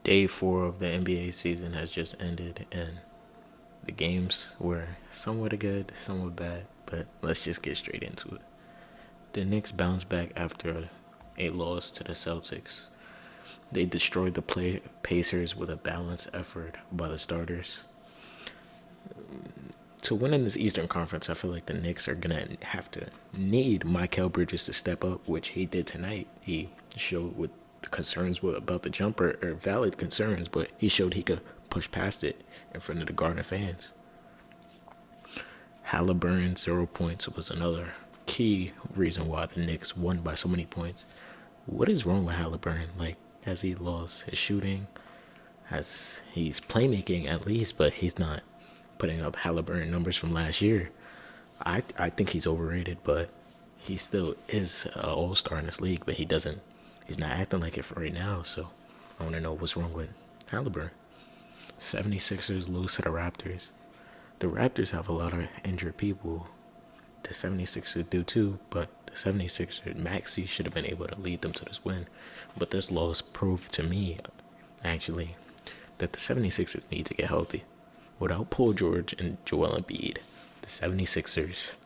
Day 4 of the NBA season has just ended, and the games were somewhat good, somewhat bad, but let's just get straight into it. The Knicks bounced back after a loss to the Celtics. They destroyed the Pacers with a balanced effort by the starters. To win in this Eastern Conference, I feel like the Knicks are going to have to need Mikal Bridges to step up, which he did tonight. He showed with concerns about the jumper, or valid concerns, but he showed he could push past it in front of the Garden fans. Halliburton, 0 points, was another key reason why the Knicks won by so many points. What is wrong with Halliburton? Like, has he lost his shooting? He's playmaking at least, but he's not putting up Halliburton numbers from last year. I think he's overrated, but he still is an all-star in this league, but he's not acting like it for right now, so I want to know what's wrong with Halliburton. 76ers lose to the Raptors. The Raptors have a lot of injured people. The 76ers do too, but the 76ers, Maxey should have been able to lead them to this win. But this loss proved to me, actually, that the 76ers need to get healthy. Without Paul George and Joel Embiid, the 76ers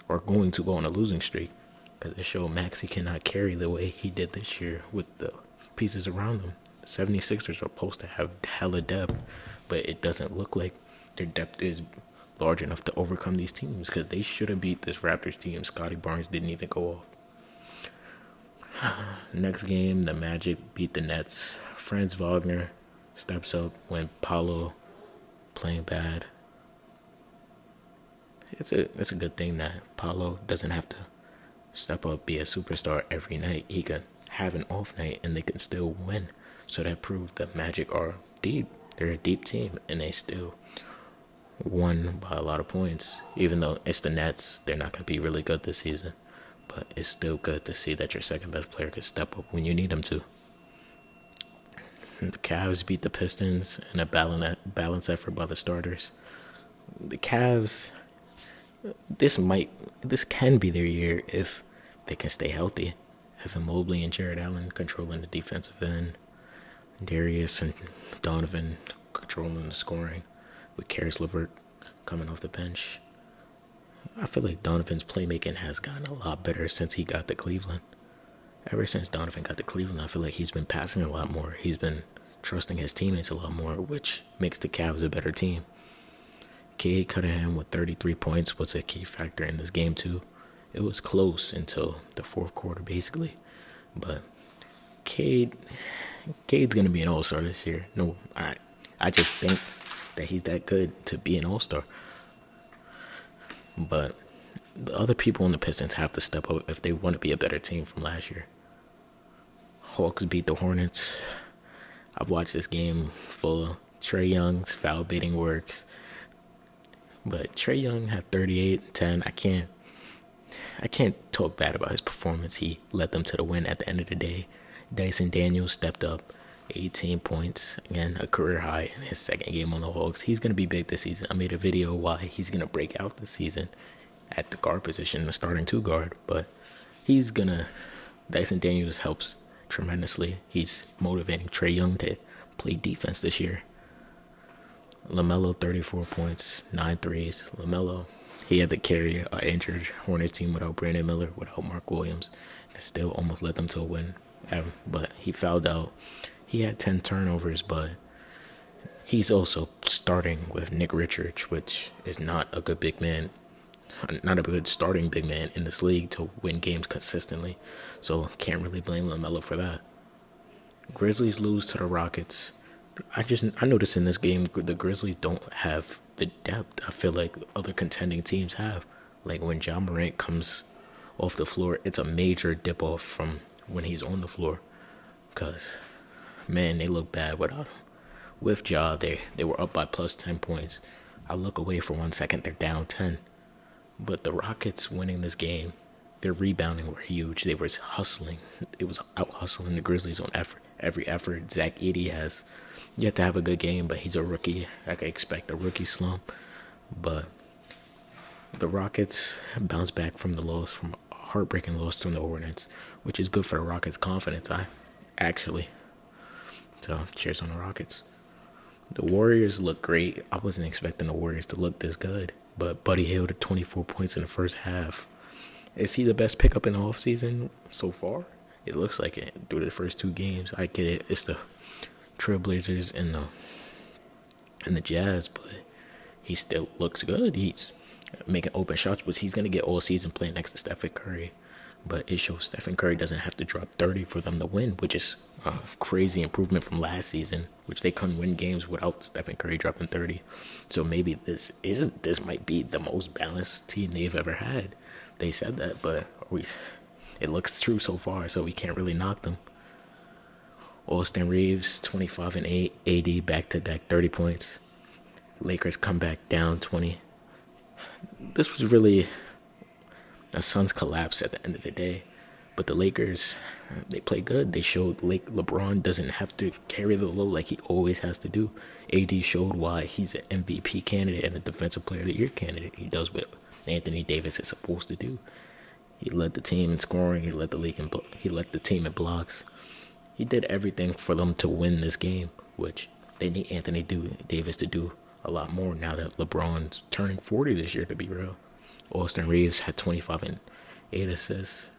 are going to go on a losing streak, because it showed Maxey cannot carry the way he did this year with the pieces around him. The 76ers are supposed to have hella depth, but it doesn't look like their depth is large enough to overcome these teams, because they should have beat this Raptors team. Scotty Barnes didn't even go off. Next game, the Magic beat the Nets. Franz Wagner steps up when Paolo playing bad. It's a good thing that Paolo doesn't have to step up, be a superstar every night. He can have an off night and they can still win. So that proves that Magic are deep. They're a deep team, and they still won by a lot of points. Even though it's the Nets, they're not going to be really good this season. But it's still good to see that your second best player can step up when you need him to. The Cavs beat the Pistons in a balanced effort by the starters. The Cavs, this can be their year if they can stay healthy. Evan Mobley and Jared Allen controlling the defensive end. Darius and Donovan controlling the scoring, with Karis LeVert coming off the bench. I feel like Donovan's playmaking has gotten a lot better since he got to Cleveland. Ever since Donovan got to Cleveland, I feel like he's been passing a lot more. He's been trusting his teammates a lot more, which makes the Cavs a better team. Cade Cunningham with 33 points was a key factor in this game too. It was close until the fourth quarter, basically. But Cade's gonna be an all-star this year. No, I just think that he's that good to be an all-star. But the other people on the Pistons have to step up if they want to be a better team from last year. Hawks beat the Hornets. I've watched this game full of Trae Young's foul baiting works. But Trae Young had 38 and 10. I can't talk bad about his performance. He led them to the win at the end of the day. Dyson Daniels stepped up, 18 points. Again, a career high in his second game on the Hawks. He's going to be big this season. I made a video why he's going to break out this season at the guard position, the starting two guard. But Dyson Daniels helps tremendously. He's motivating Trae Young to play defense this year. LaMelo, 34 points, 9 threes. LaMelo, he had to carry an injured Hornets team without Brandon Miller, without Mark Williams. It still almost led them to a win. But he fouled out. He had 10 turnovers, but he's also starting with Nick Richards, which is not a good big man, not a good starting big man in this league to win games consistently. So can't really blame LaMelo for that. Grizzlies lose to the Rockets. I noticed in this game the Grizzlies don't have the depth I feel like other contending teams have. Like when Ja Morant comes off the floor, it's a major dip off from when he's on the floor. Because, man, they look bad without him. With Ja, they were up by plus 10 points. I look away for 1 second, they're down 10. But the Rockets winning this game, their rebounding were huge. They were hustling. It was out hustling the Grizzlies on every effort. Zach Edey has yet to have a good game, but he's a rookie. I could expect a rookie slump. But the Rockets bounced back from a heartbreaking loss from the Hornets, which is good for the Rockets' confidence. To So cheers on the Rockets. The Warriors look great. I wasn't expecting the Warriors to look this good, but Buddy Hield at 24 points in the first half. Is he the best pickup in the offseason so far? It looks like it through the first two games. I get it. It's the Trailblazers and the Jazz, but he still looks good. He's making open shots, but he's gonna get all season playing next to Stephen Curry. But it shows Stephen Curry doesn't have to drop 30 for them to win, which is a crazy improvement from last season, which they couldn't win games without Stephen Curry dropping 30. So maybe this might be the most balanced team they've ever had. They said that, but it looks true so far, so we can't really knock them. Austin Reeves, 25 and 8, AD back-to-back 30 points. Lakers come back down 20. This was really a Suns collapse at the end of the day. But the Lakers, they play good. They showed LeBron doesn't have to carry the load like he always has to do. AD showed why he's an MVP candidate and a Defensive Player of the Year candidate. He does what Anthony Davis is supposed to do. He led the team in scoring. He led the league he led the team in blocks. He did everything for them to win this game, which they need Anthony Davis to do a lot more now that LeBron's turning 40 this year, to be real. Austin Reeves had 25 and 8 assists.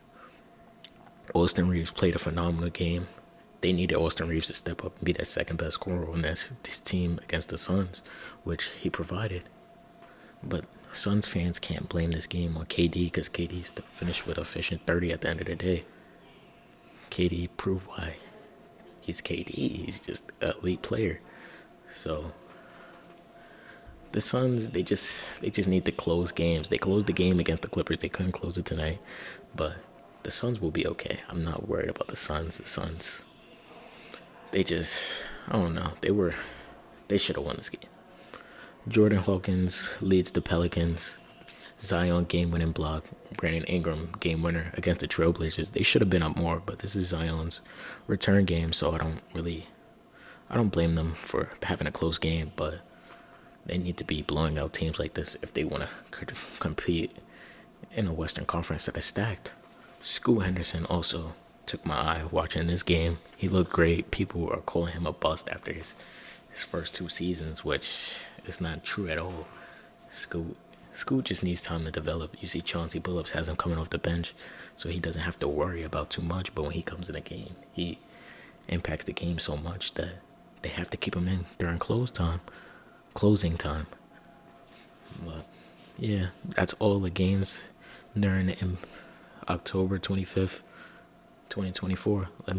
Austin Reeves played a phenomenal game. They needed Austin Reeves to step up and be that second best scorer on this team against the Suns, which he provided. But Suns fans can't blame this game on KD because KD's finished with efficient 30 at the end of the day. KD proved why he's KD. He's just an elite player. So the Suns, they just need to close games. They closed the game against the Clippers. They couldn't close it tonight, but the Suns will be okay. I'm not worried about the Suns. The Suns, I don't know. They should have won this game. Jordan Hawkins leads the Pelicans. Zion game-winning block. Brandon Ingram game-winner against the Trailblazers. They should have been up more, but this is Zion's return game, so I don't blame them for having a close game, but they need to be blowing out teams like this if they want to compete in a Western Conference that is stacked. Scoot Henderson also took my eye watching this game. He looked great. People are calling him a bust after his first two seasons, which is not true at all. Scoot just needs time to develop. You see Chauncey Billups has him coming off the bench, so he doesn't have to worry about too much. But when he comes in a game, he impacts the game so much that they have to keep him in during closing time. But yeah, that's all the games during October 25th, 2024. Let me